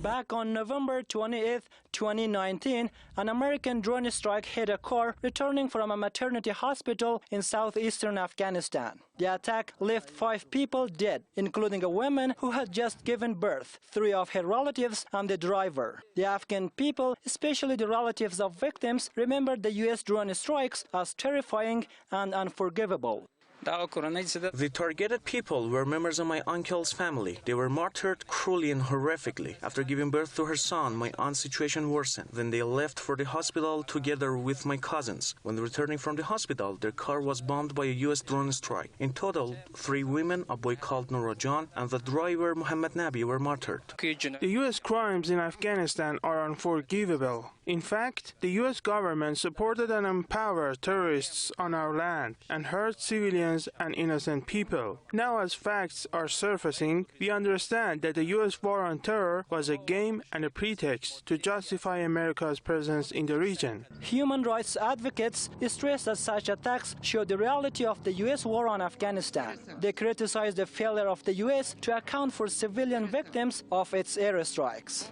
Back on November 28, 2019, an American drone strike hit a car returning from a maternity hospital in southeastern Afghanistan. The attack left 5 people dead, including a woman who had just given birth, 3 of her relatives, and the driver. The Afghan people, especially the relatives of victims, remembered the U.S. drone strikes as terrifying and unforgivable. The targeted people were members of my uncle's family. They were martyred cruelly and horrifically. After giving birth to her son, my aunt's situation worsened. Then they left for the hospital together with my cousins. When returning from the hospital, their car was bombed by a U.S. drone strike. In total, 3 women, a boy called Nurajan, and the driver Muhammad Nabi were martyred. The U.S. crimes in Afghanistan are unforgivable. In fact, the U.S. government supported and empowered terrorists on our land and hurt civilians and innocent people. Now, as facts are surfacing, we understand that the U.S. war on terror was a game and a pretext to justify America's presence in the region. Human rights advocates stress that such attacks show the reality of the U.S. war on Afghanistan. They criticize the failure of the U.S. to account for civilian victims of its airstrikes.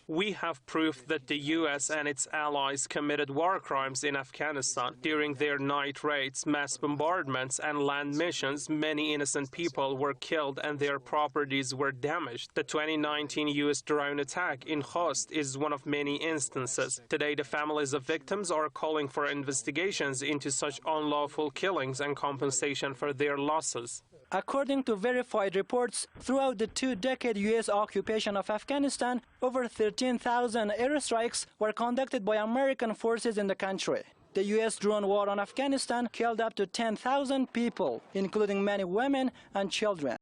We have proof that the U.S. and its allies committed war crimes in Afghanistan. During their night raids, mass bombardments, and land missions, many innocent people were killed and their properties were damaged. The 2019 U.S. drone attack in Khost is one of many instances. Today, the families of victims are calling for investigations into such unlawful killings and compensation for their losses. According to verified reports, throughout the 2-decade U.S. occupation of Afghanistan, over 13,000 airstrikes were conducted by American forces in the country. The U.S. drone war on Afghanistan killed up to 10,000 people, including many women and children.